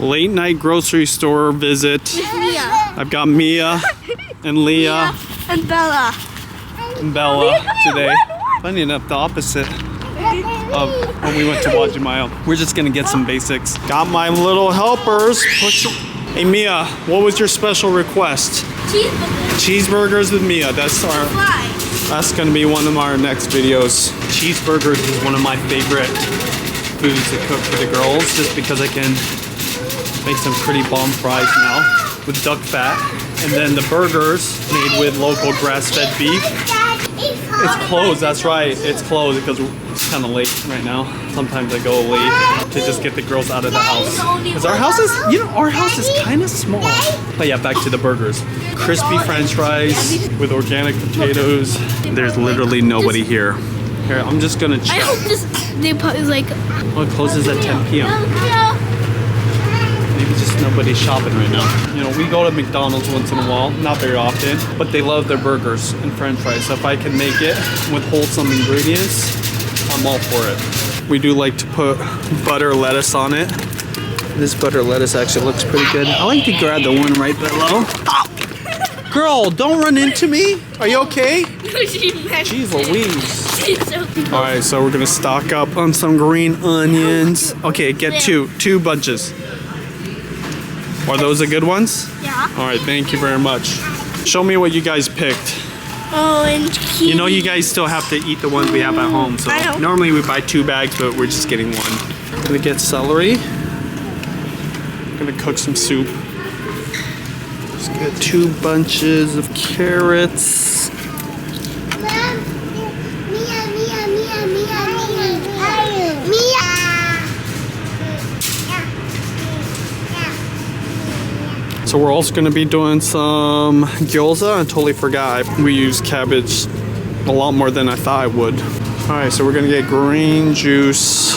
Late night grocery store visit. Mia. I've got Mia and Leah and Bella. Today. Funny enough, the opposite of when we went to Wajimile. We're just gonna get some basics. Got my little helpers. Hey Mia, what was your special request? Cheeseburgers with Mia. That's gonna be one of our next videos. Cheeseburgers is one of my favorite foods to cook for the girls, just because I can make some pretty bomb fries now with duck fat. And then the burgers made with local grass-fed beef. It's closed, that's right. It's closed because it's kind of late right now. Sometimes I go late to just get the girls out of the house. Because our house is, our house is kind of small. But yeah, back to the burgers. Crispy French fries with organic potatoes. There's literally nobody here. Here, I'm just gonna check. I hope they put like. Well, it closes at 10 p.m. Maybe just nobody's shopping right now. We go to McDonald's once in a while, not very often, but they love their burgers and French fries. So if I can make it with wholesome ingredients, I'm all for it. We do like to put butter lettuce on it. This butter lettuce actually looks pretty good. I like to grab the one right below. Oh. Girl, don't run into me. Are you okay? Jeez Louise. All right, so we're gonna stock up on some green onions. Okay, get two bunches. Are those the good ones? Yeah. All right, thank you very much. Show me what you guys picked. Orange kiwi. You guys still have to eat the ones we have at home. So I know. Normally we buy 2 bags, but we're just getting one. I'm gonna get celery. I'm gonna cook some soup. Just get 2 bunches of carrots. So we're also going to be doing some gyoza. I totally forgot. We use cabbage a lot more than I thought I would. All right, so we're going to get green juice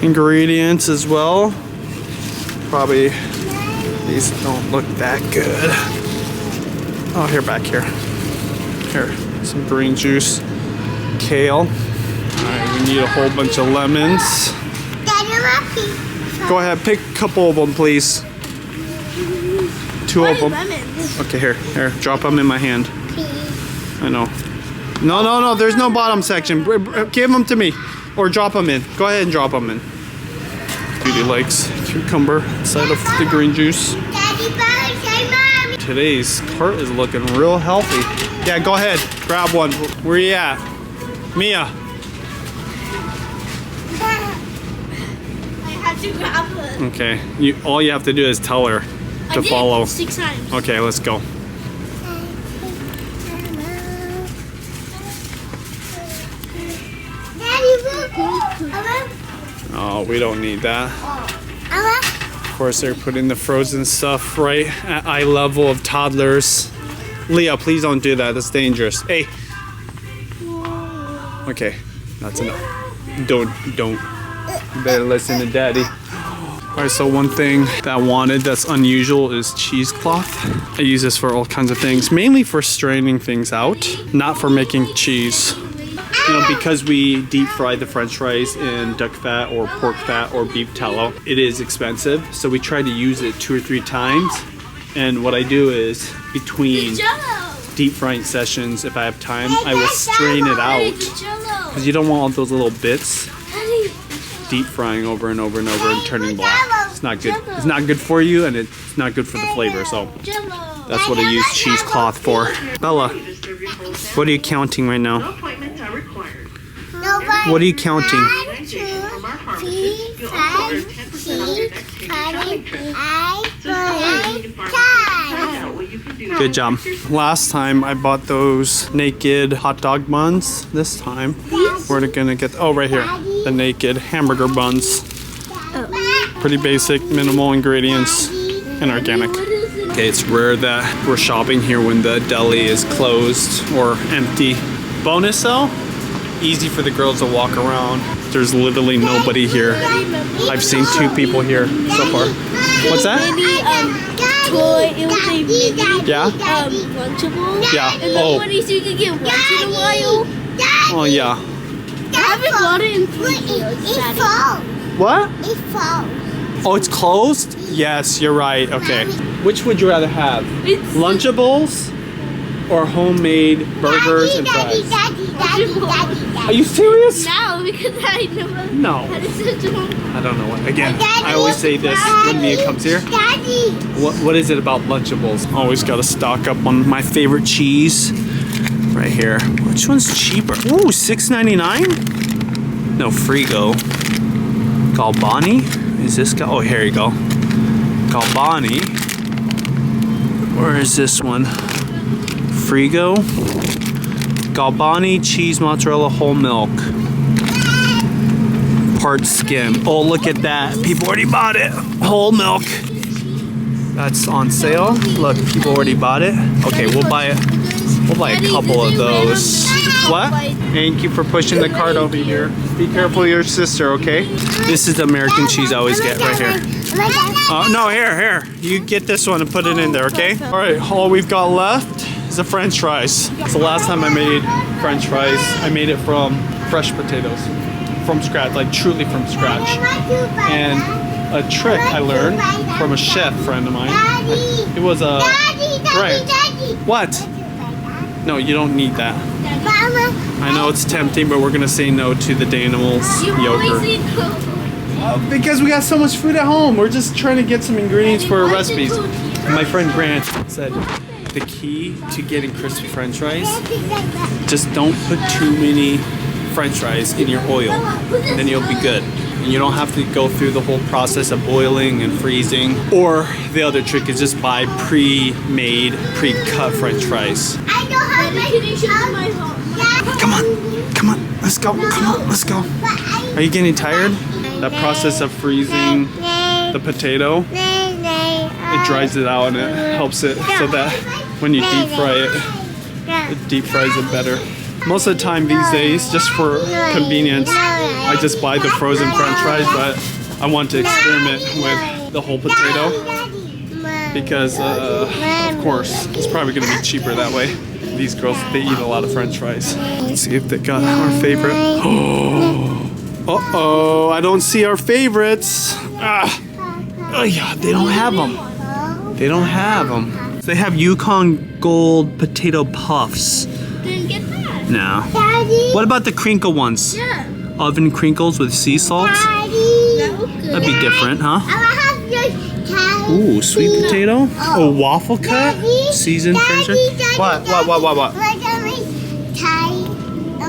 ingredients as well. Probably these don't look that good. Oh, here, back here. Here, some green juice. Kale. All right, we need a whole bunch of lemons. Go ahead, pick a couple of them, please. 2 of them. Lemons? Okay, here, drop them in my hand. I know. No, there's no bottom section. Give them to me, or drop them in. Go ahead and drop them in. Beauty likes cucumber inside of the green juice. Today's cart is looking real healthy. Yeah, go ahead, grab one. Where you at? Mia. I have to grab one. Okay, all you have to do is tell her to follow. 6 times. Okay, let's go. Oh, we don't need that. Of course, they're putting the frozen stuff right at eye level of toddlers. Leah, please don't do that. That's dangerous. Hey. Okay, that's enough. Don't. You better listen to Daddy. Alright, so one thing that I wanted that's unusual is cheesecloth. I use this for all kinds of things, mainly for straining things out, not for making cheese. Because we deep fry the French fries in duck fat or pork fat or beef tallow, it is expensive. So we try to use it 2 or 3 times. And what I do is between deep frying sessions, if I have time, I will strain it out. Because you don't want all those little bits deep frying over and over and over and turning black. It's not good. It's not good for you, and it's not good for the flavor. So that's what I use cheesecloth for. Bella, what are you counting right now? What are you counting? 1, 2, 3, 5, 6, 7, 8, 9, 10. Good job. Last time I bought those naked hot dog buns. This time we're gonna get, right here, the naked hamburger buns. Pretty basic, minimal ingredients, and organic. Okay, it's rare that we're shopping here when the deli is closed or empty. Bonus though, easy for the girls to walk around. There's literally nobody here. I've seen 2 people here so far. What's that? Toy, it was a mini Lunchable. Yeah. And then what you can get once in a while. Oh yeah. I haven't bought it in 3 years. What? It falls. Oh, it's closed? Yes, you're right. Okay. Which would you rather have? It's Lunchables or homemade burgers and fries? Are you serious? No, because I never No. had a system. I don't know what. Again, I always say this when Mia comes here. What is it about Lunchables? Always got to stock up on my favorite cheese. Right here. Which one's cheaper? Ooh, $6.99? No, Frigo. Galbani? Is this guy? Oh, here you go. Galbani. Where is this one? Frigo. Galbani cheese mozzarella whole milk. Part skim. Oh, look at that. People already bought it. Whole milk. That's on sale. Look, people already bought it. Okay, we'll buy it. We'll buy a couple of those. What? Thank you for pushing the cart over here. Be careful of your sister, okay? This is the American cheese I always get right here. No, here. You get this one and put it in there, okay? All right, all we've got left is the French fries. It's the last time I made French fries. I made it from fresh potatoes. From scratch, like truly from scratch. And a trick I learned from a chef friend of mine. It was a... Right. What? No, you don't need that. I know it's tempting, but we're gonna say no to the Danimals yogurt. Because we got so much food at home. We're just trying to get some ingredients for our recipes. My friend Grant said the key to getting crispy French fries, just don't put too many French fries in your oil, and then you'll be good. And you don't have to go through the whole process of boiling and freezing. Or the other trick is just buy pre-made, pre-cut French fries. Come on, let's go, let's go. Are you getting tired? That process of freezing the potato, it dries it out and it helps it so that when you deep fry it, it deep fries it better. Most of the time these days, just for convenience, I just buy the frozen French fries, but I want to experiment with the whole potato because, of course, it's probably going to be cheaper that way. These girls, they eat a lot of French fries. Let's see if they got our favorite. Uh-oh, I don't see our favorites. Oh yeah, they don't have them. They don't have them. They have Yukon Gold potato puffs. Didn't get that. No. What about the crinkle ones? Yeah. Oven crinkles with sea salt? That look good. That'd be different, huh? Ooh, sweet potato? Oh, waffle cut? Seasoned French fries? What?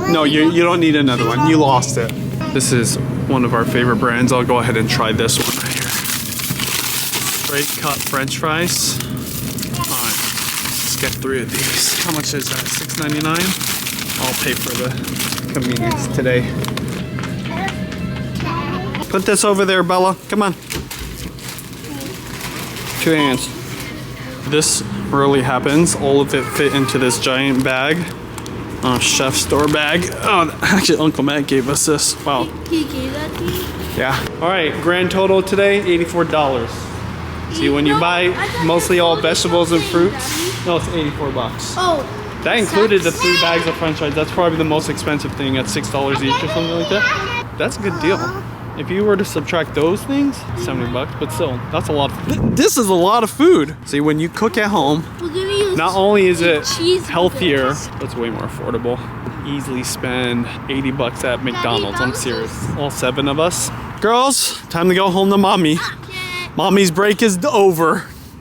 No, you don't need another one. You lost it. This is one of our favorite brands. I'll go ahead and try this one right here. Straight cut French fries. Alright, let's get 3 of these. How much is that? $6.99? I'll pay for the convenience today. Put this over there, Bella. Come on. 2 hands. This rarely happens. All of it fit into this giant bag. Chef store bag. Oh, actually, Uncle Matt gave us this. Wow. He gave that to you? Yeah. All right. Grand total today, $84. See, when you buy mostly all vegetables and fruits, no, it's $84. Oh. That included the 3 bags of French fries. That's probably the most expensive thing at $6 each or something like that. That's a good deal. If you were to subtract those things, $70, but still, that's a lot of this is a lot of food. See, when you cook at home, We're gonna use not only is it cheese healthier, but it's way more affordable. Easily spend $80 at McDonald's. I'm serious. All 7 of us. Girls, time to go home to mommy. Mommy's break is over.